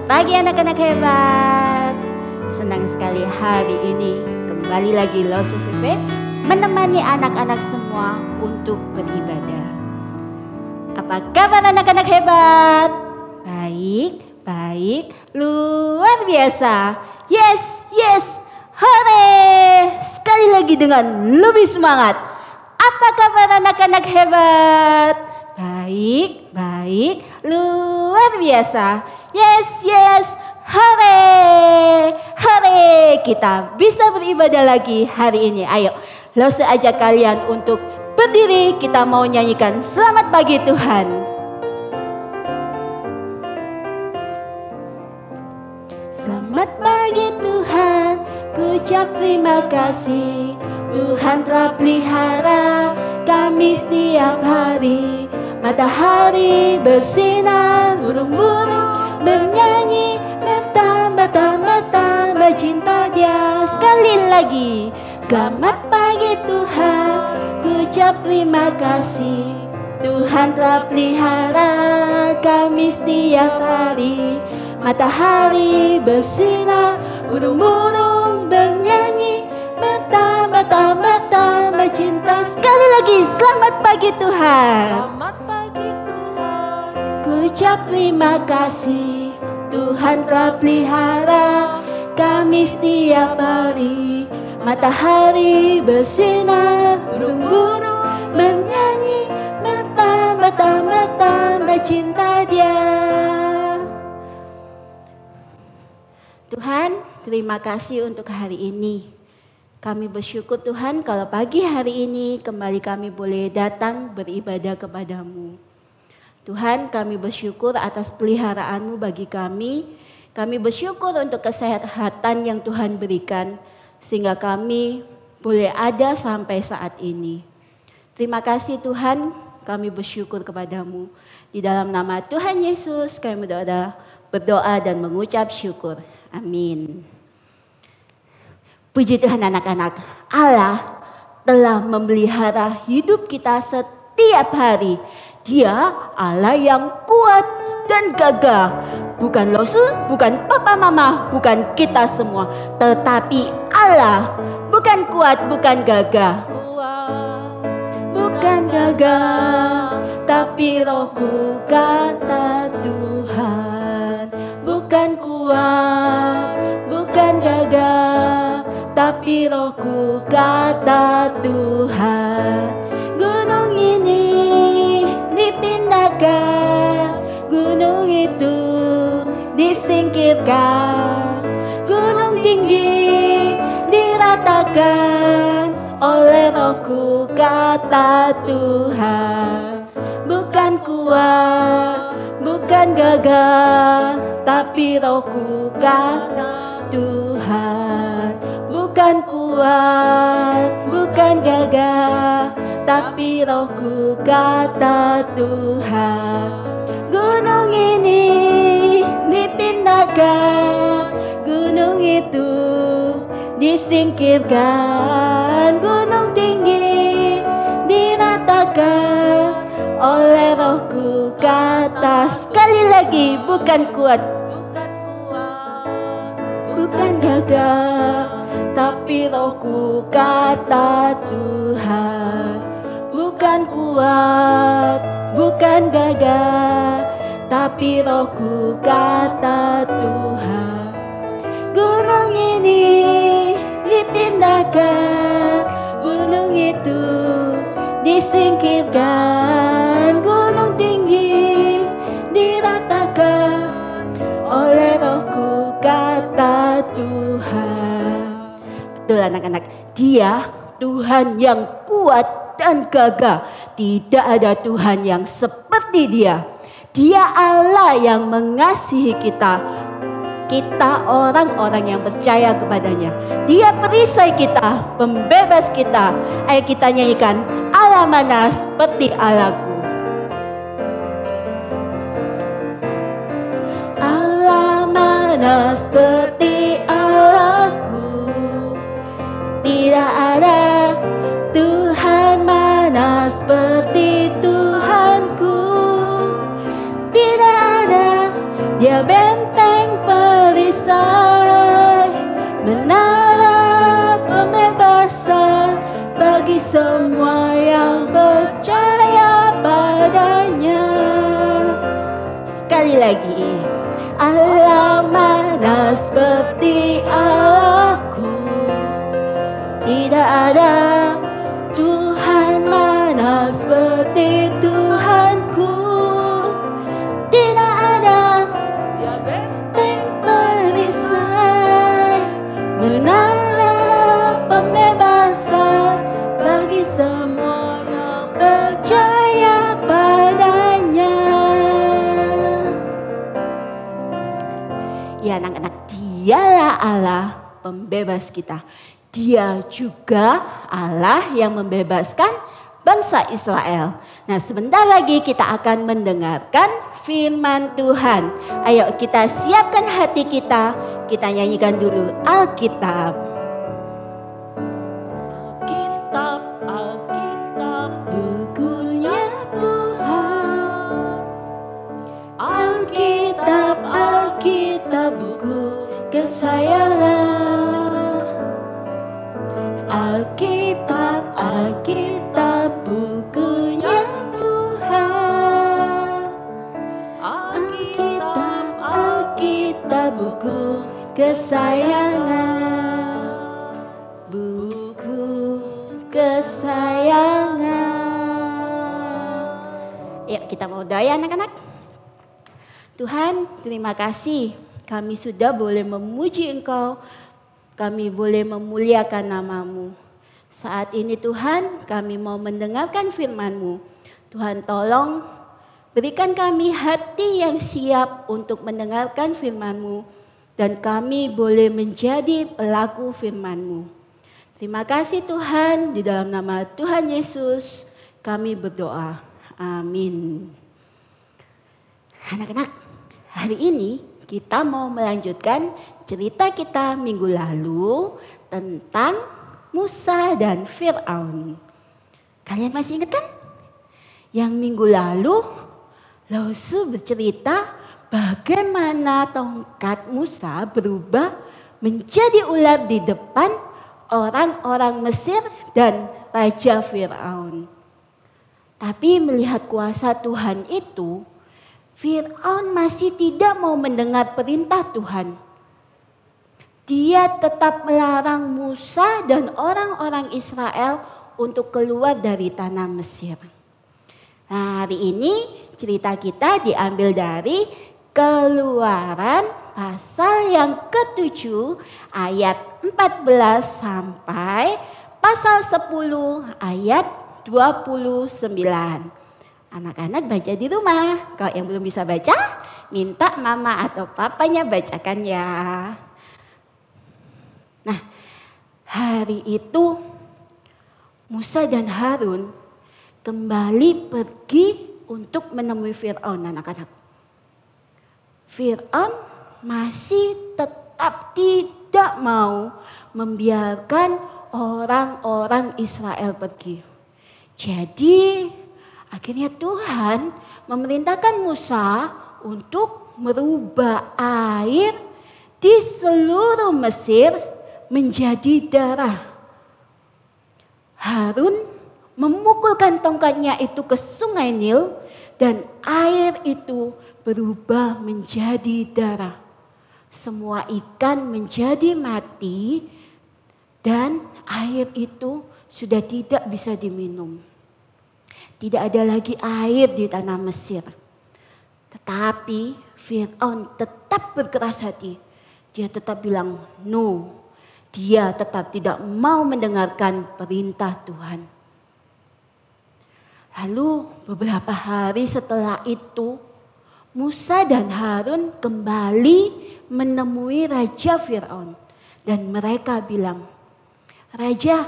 pagi anak-anak hebat. Senang sekali hari ini kembali lagi Losu Vive menemani anak-anak semua untuk beribadah. Apa kabar anak-anak hebat? Baik, baik, luar biasa. Yes, yes, hore. Sekali lagi dengan lebih semangat. Apa kabar anak-anak hebat? Baik, baik, luar biasa. Yes, yes, hore, hore. Kita bisa beribadah lagi hari ini. Ayo, Losu ajak kalian untuk berdiri. Kita mau nyanyikan Selamat Pagi Tuhan. Selamat pagi Tuhan, ku ucap terima kasih. Tuhan telah pelihara kami setiap hari. Matahari bersinar, burung-burung bernyanyi, bertambah-tambah cinta Dia. Sekali lagi, selamat pagi Tuhan, ku ucap terima kasih. Tuhan telah pelihara kami setiap hari. Matahari bersinar, burung-burung bernyanyi, bertambah-tambah cinta. Sekali lagi, selamat pagi Tuhan. Selamat pagi Tuhan. Ku ucap terima kasih. Tuhan telah pelihara kami setiap hari. Matahari bersinar, burung-burung bernyanyi, bertambah-tambah cinta Dia. Tuhan, terima kasih untuk hari ini. Kami bersyukur Tuhan kalau pagi hari ini kembali kami boleh datang beribadah kepada-Mu. Tuhan, kami bersyukur atas peliharaanmu bagi kami. Kami bersyukur untuk kesehatan yang Tuhan berikan, sehingga kami boleh ada sampai saat ini. Terima kasih Tuhan, kami bersyukur kepada-Mu. Di dalam nama Tuhan Yesus kami berdoa dan mengucap syukur. Amin. Puji Tuhan anak-anak, Allah telah memelihara hidup kita setiap hari. Dia Allah yang kuat dan gagah. Bukan Losu, bukan papa mama, bukan kita semua. Tetapi Allah bukan kuat, bukan gagah. Bukan gagah, tapi Rohku kata Tuhan. Bukan kuat, bukan gagah, tapi Rohku kata Tuhan. Gunung ini dipindahkan, gunung itu disingkirkan, gunung tinggi diratakan oleh Rohku kata Tuhan. Bukan kuat, bukan gagah, tapi Rohku kata Tuhan. Bukan kuat, bukan gagah, tapi Rohku kata Tuhan. Gunung ini dipindahkan, gunung itu disingkirkan, gunung tinggi diratakan oleh Rohku kata. Sekali lagi, bukan kuat, bukan gagah, tapi Rohku kata Tuhan. Bukan kuat, bukan gagah, tapi Rohku kata Tuhan. Gunung ini dipindahkan, gunung itu disingkirkan, gunung tinggi diratakan oleh Rohku kata Tuhan. Betul anak-anak, Dia Tuhan yang kuat dan gagah. Tidak ada Tuhan yang seperti Dia. Dia Allah yang mengasihi kita. Kita orang-orang yang percaya kepadanya. Dia perisai kita, pembebas kita. Ayo kita nyanyikan, Allah mana seperti Allahku. Allah mana seperti Allahku. Tidak ada Tuhan mana seperti Tuhanku. Tidak ada Dia benteng semua yang percaya padanya. Sekali lagi. Allah mana seperti Allahku, tidak ada Tuhan mana seperti Tuhanku, tidak ada benteng perisai, menara pembebasan bagi semua yang percaya padanya. Ya anak-anak, dialah Allah pembebas kita. Dia juga Allah yang membebaskan bangsa Israel. Nah, sebentar lagi kita akan mendengarkan firman Tuhan. Ayo kita siapkan hati kita nyanyikan dulu Alkitab. Alkitab, Alkitab, Bukunya Tuhan. Alkitab, Alkitab, buku kesayangan. Alkitab, Alkitab, bukunya Tuhan. Alkitab, Alkitab, buku kesayangan. Buku kesayangan. Yuk kita mau doa ya anak-anak. Tuhan, terima kasih kami sudah boleh memuji Engkau, kami boleh memuliakan nama-Mu. Saat ini Tuhan, kami mau mendengarkan firman-Mu. Tuhan tolong berikan kami hati yang siap untuk mendengarkan firman-Mu, dan kami boleh menjadi pelaku firman-Mu. Terima kasih Tuhan, di dalam nama Tuhan Yesus kami berdoa. Amin. Anak-anak, hari ini kita mau melanjutkan cerita kita minggu lalu tentang Musa dan Fir'aun. Kalian masih ingat kan? Yang minggu lalu Lause bercerita bagaimana tongkat Musa berubah menjadi ular di depan orang-orang Mesir dan Raja Fir'aun. Tapi melihat kuasa Tuhan itu, Fir'aun masih tidak mau mendengar perintah Tuhan. Dia tetap melarang Musa dan orang-orang Israel untuk keluar dari tanah Mesir. Nah, hari ini cerita kita diambil dari Keluaran pasal yang ke-7 ayat 14 sampai pasal 10 ayat 29. Anak-anak baca di rumah. Kalau yang belum bisa baca, minta mama atau papanya bacakan ya. Nah, hari itu Musa dan Harun kembali pergi untuk menemui Fir'aun, anak-anak. Fir'aun masih tetap tidak mau membiarkan orang-orang Israel pergi. Jadi akhirnya Tuhan memerintahkan Musa untuk merubah air di seluruh Mesir menjadi darah. Harun memukulkan tongkatnya itu ke sungai Nil dan air itu berubah menjadi darah. Semua ikan menjadi mati dan air itu sudah tidak bisa diminum. Tidak ada lagi air di tanah Mesir. Tetapi Fir'aun tetap berkeras hati. Dia tetap bilang no. Dia tetap tidak mau mendengarkan perintah Tuhan. Lalu beberapa hari setelah itu Musa dan Harun kembali menemui Raja Fir'aun. Dan mereka bilang, Raja,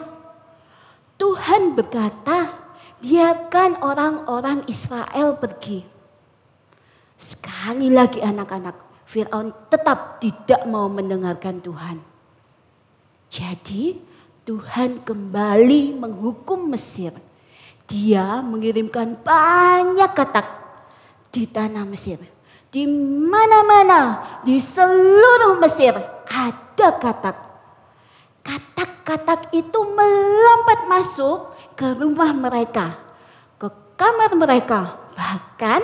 Tuhan berkata, biarkan orang-orang Israel pergi. Sekali lagi anak-anak, Fir'aun tetap tidak mau mendengarkan Tuhan. Jadi Tuhan kembali menghukum Mesir. Dia mengirimkan banyak katak di tanah Mesir. Di mana-mana, di seluruh Mesir ada katak. Katak-katak itu melompat masuk ke rumah mereka, ke kamar mereka. Bahkan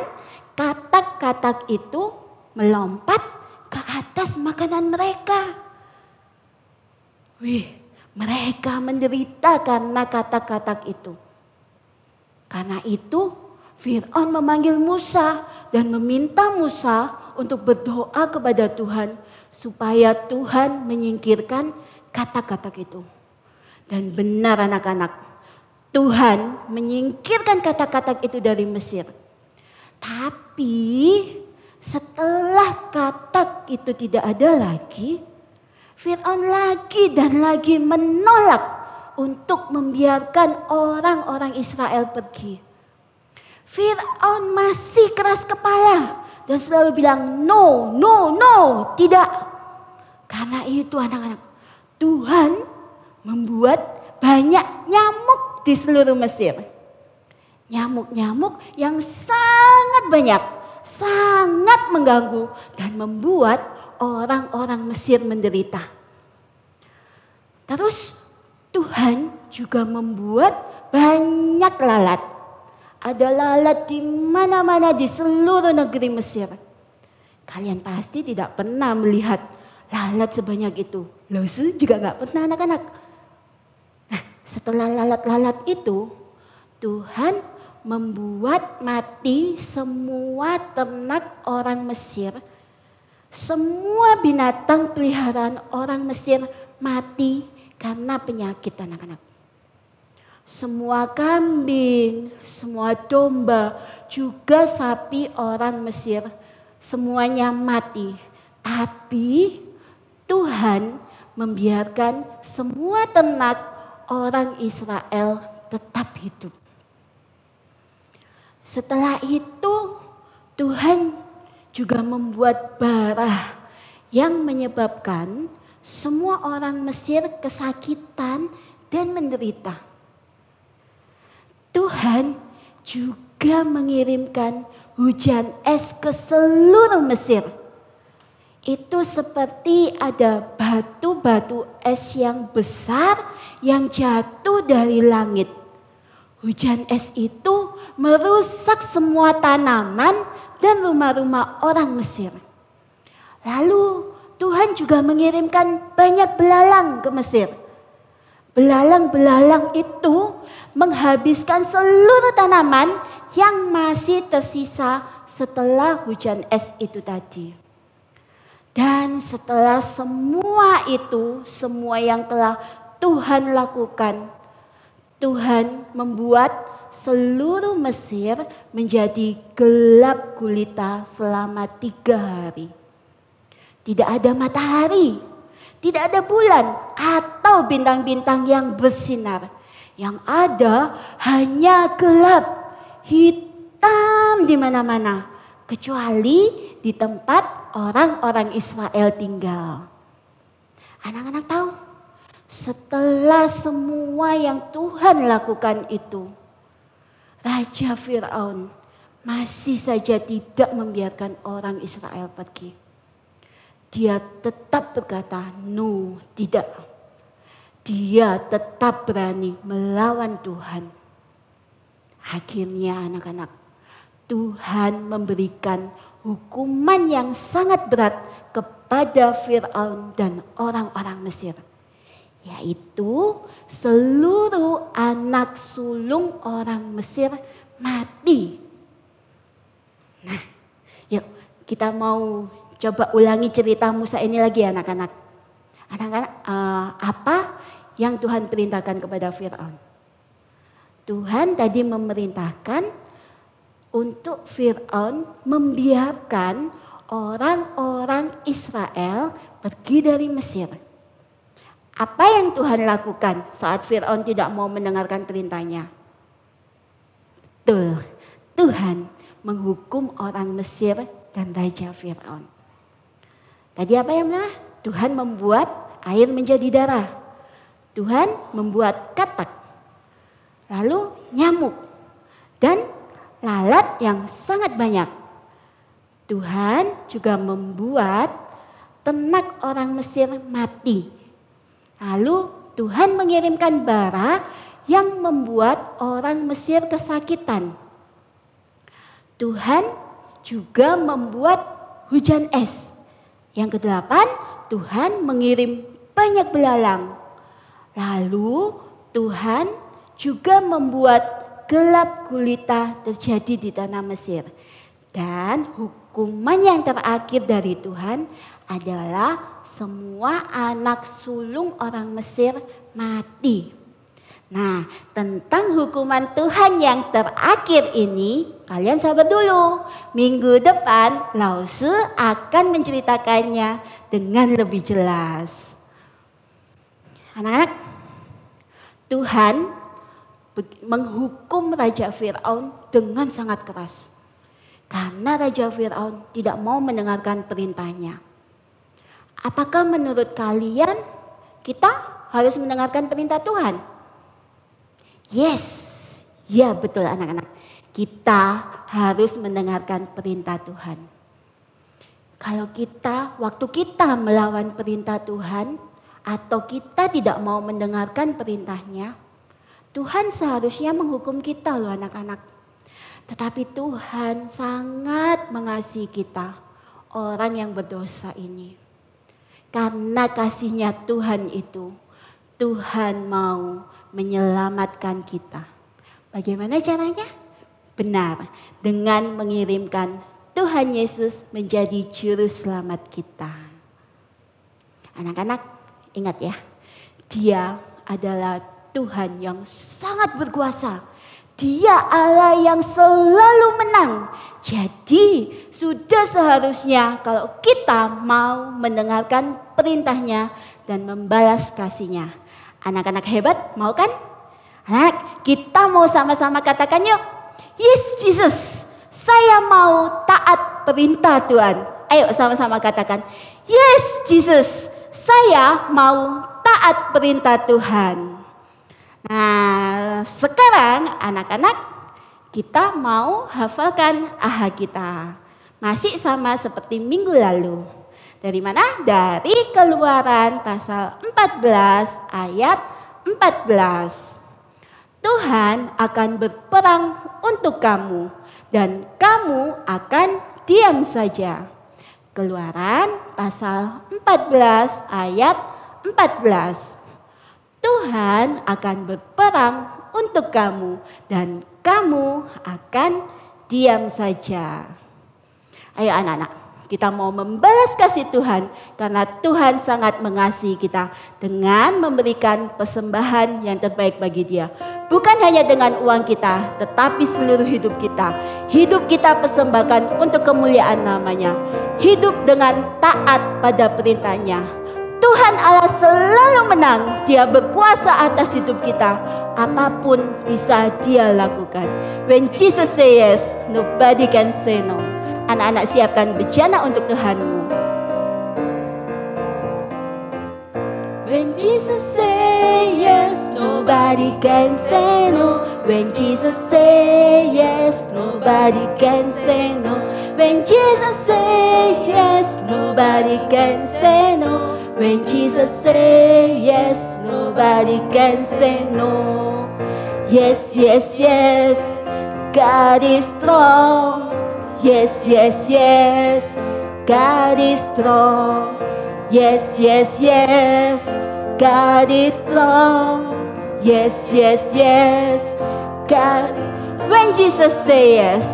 katak-katak itu melompat ke atas makanan mereka. Wih, mereka menderita karena katak-katak itu. Karena itu Fir'aun memanggil Musa dan meminta Musa untuk berdoa kepada Tuhan supaya Tuhan menyingkirkan katak-katak itu. Dan benar anak-anak, Tuhan menyingkirkan katak-katak itu dari Mesir. Tapi setelah katak itu tidak ada lagi, Fir'aun lagi dan lagi menolak untuk membiarkan orang-orang Israel pergi. Fir'aun masih keras kepala dan selalu bilang no, no, no, tidak. Karena itu anak-anak, Tuhan membuat banyak nyamuk di seluruh Mesir. Nyamuk-nyamuk yang sangat banyak, sangat mengganggu dan membuat orang-orang Mesir menderita. Terus Tuhan juga membuat banyak lalat. Ada lalat di mana-mana di seluruh negeri Mesir. Kalian pasti tidak pernah melihat lalat sebanyak itu. Losu juga gak pernah anak-anak. Nah, setelah lalat-lalat itu, Tuhan membuat mati semua ternak orang Mesir. Semua binatang peliharaan orang Mesir mati karena penyakit anak-anak. Semua kambing, semua domba, juga sapi orang Mesir, semuanya mati. Tapi Tuhan membiarkan semua ternak orang Israel tetap hidup. Setelah itu Tuhan juga membuat bara yang menyebabkan semua orang Mesir kesakitan dan menderita. Tuhan juga mengirimkan hujan es ke seluruh Mesir. Itu seperti ada batu-batu es yang besar yang jatuh dari langit. Hujan es itu merusak semua tanaman dan rumah-rumah orang Mesir. Lalu Tuhan juga mengirimkan banyak belalang ke Mesir. Belalang-belalang itu menghabiskan seluruh tanaman yang masih tersisa setelah hujan es itu tadi. Dan setelah semua itu, semua yang telah Tuhan lakukan, Tuhan membuat seluruh Mesir menjadi gelap gulita selama 3 hari. Tidak ada matahari, tidak ada bulan atau bintang-bintang yang bersinar. Yang ada hanya gelap, hitam di mana-mana. Kecuali di tempat orang-orang Israel tinggal. Anak-anak tahu, setelah semua yang Tuhan lakukan itu, Raja Fir'aun masih saja tidak membiarkan orang Israel pergi. Dia tetap berkata, no, tidak. Dia tetap berani melawan Tuhan. Akhirnya anak-anak, Tuhan memberikan hukuman yang sangat berat kepada Fir'aun dan orang-orang Mesir. Yaitu seluruh anak sulung orang Mesir mati. Nah, yuk kita mau coba ulangi cerita Musa ini lagi anak-anak. Anak-anak, apa yang Tuhan perintahkan kepada Fir'aun? Tuhan tadi memerintahkan untuk Fir'aun membiarkan orang-orang Israel pergi dari Mesir. Apa yang Tuhan lakukan saat Fir'aun tidak mau mendengarkan perintahnya? Betul, Tuhan menghukum orang Mesir dan Raja Fir'aun. Tadi apa yang benar? Tuhan membuat air menjadi darah. Tuhan membuat katak. Lalu nyamuk. Dan lalat yang sangat banyak. Tuhan juga membuat ternak orang Mesir mati. Lalu Tuhan mengirimkan bara yang membuat orang Mesir kesakitan. Tuhan juga membuat hujan es. Yang kedelapan, Tuhan mengirim banyak belalang. Lalu Tuhan juga membuat gelap gulita terjadi di tanah Mesir. Dan hukuman yang terakhir dari Tuhan adalah semua anak sulung orang Mesir mati. Nah, tentang hukuman Tuhan yang terakhir ini, kalian sabar dulu. Minggu depan, Lause akan menceritakannya dengan lebih jelas. Anak-anak, Tuhan menghukum Raja Fir'aun dengan sangat keras. Karena Raja Fir'aun tidak mau mendengarkan perintahnya. Apakah menurut kalian kita harus mendengarkan perintah Tuhan? Yes, ya betul anak-anak. Kita harus mendengarkan perintah Tuhan. Kalau waktu kita melawan perintah Tuhan, atau kita tidak mau mendengarkan perintahnya, Tuhan seharusnya menghukum kita loh anak-anak. Tetapi Tuhan sangat mengasihi kita, orang yang berdosa ini. Karena kasihnya Tuhan itu, Tuhan mau menyelamatkan kita. Bagaimana caranya? Benar, dengan mengirimkan Tuhan Yesus menjadi juru selamat kita. Anak-anak, ingat ya, Dia adalah Tuhan yang sangat berkuasa. Dia Allah yang selalu menang. Jadi sudah seharusnya kalau kita mau mendengarkan perintahnya dan membalas kasihnya. Anak-anak hebat, mau kan? Anak, kita mau sama-sama katakan yuk. Yes Jesus, saya mau taat perintah Tuhan. Ayo sama-sama katakan. Yes Jesus, saya mau taat perintah Tuhan. Nah, sekarang anak-anak kita mau hafalkan AHA kita. Masih sama seperti minggu lalu. Dari mana? Dari Keluaran pasal 14 ayat 14. Tuhan akan berperang untuk kamu dan kamu akan diam saja. Keluaran pasal 14 ayat 14. Tuhan akan berperang untuk kamu dan kamu akan diam saja. Ayo anak-anak, kita mau membalas kasih Tuhan karena Tuhan sangat mengasihi kita dengan memberikan persembahan yang terbaik bagi Dia. Bukan hanya dengan uang kita, tetapi seluruh hidup kita. Hidup kita persembahkan untuk kemuliaan namanya. Hidup dengan taat pada perintahnya. Tuhan Allah selalu menang. Dia berkuasa atas hidup kita. Apapun bisa Dia lakukan. When Jesus say yes, nobody can say no. Anak-anak siapkan bejana untuk Tuhanmu. When Jesus say yes, nobody can say no. When Jesus say yes, nobody can say no. When Jesus say yes, nobody can say no. When Jesus say yes, nobody can say no. Yes, yes, yes, God is strong. Yes, yes, yes, God is strong. Yes, yes, yes, God is strong. Yes, yes, yes, God. When Jesus say yes,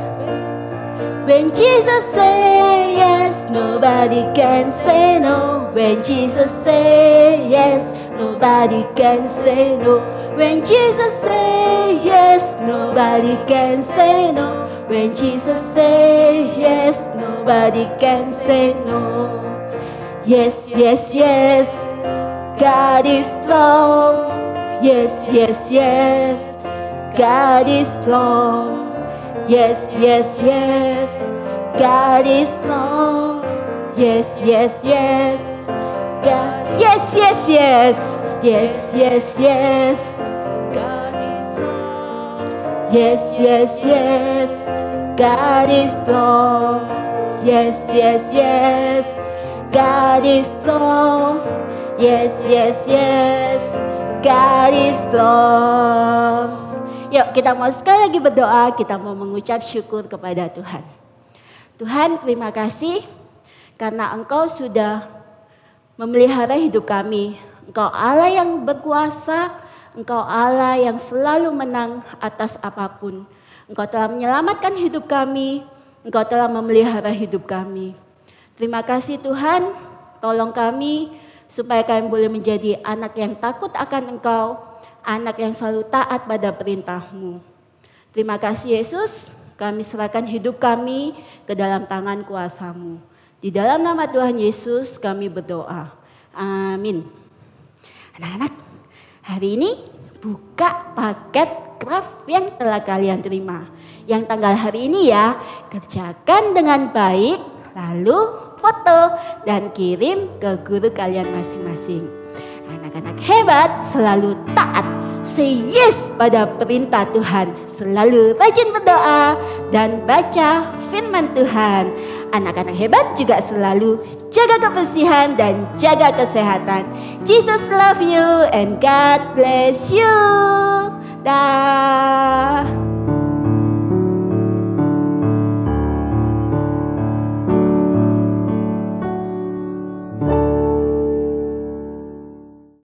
when Jesus say yes, nobody can say no. When Jesus say yes, nobody can say no. When Jesus say yes, nobody can say no. When Jesus say yes, nobody can say no. Yes, yes, yes, God is strong. Yes, yes, yes, God is strong. Yes, yes, yes, God is strong. Yes, yes, yes, God. Yes, yes, yes, yes, yes, yes, God is strong. Yes, yes, yes, God is strong. Yes, yes, yes, God is strong. Yes, yes, yes, God is strong. Yuk kita mau sekali lagi berdoa, kita mau mengucap syukur kepada Tuhan. Tuhan, terima kasih karena Engkau sudah memelihara hidup kami. Engkau Allah yang berkuasa, Engkau Allah yang selalu menang atas apapun. Engkau telah menyelamatkan hidup kami, Engkau telah memelihara hidup kami. Terima kasih Tuhan, tolong kami supaya kami boleh menjadi anak yang takut akan Engkau, anak yang selalu taat pada perintah-Mu. Terima kasih Yesus, kami serahkan hidup kami ke dalam tangan kuasa-Mu. Di dalam nama Tuhan Yesus kami berdoa. Amin. Anak-anak, hari ini buka paket craft yang telah kalian terima. Yang tanggal hari ini ya, kerjakan dengan baik, lalu foto dan kirim ke guru kalian masing-masing. Anak-anak hebat selalu taat, say yes pada perintah Tuhan, selalu rajin berdoa dan baca firman Tuhan. Anak-anak hebat juga selalu jaga kebersihan dan jaga kesehatan. Jesus love you and God bless you. Dah.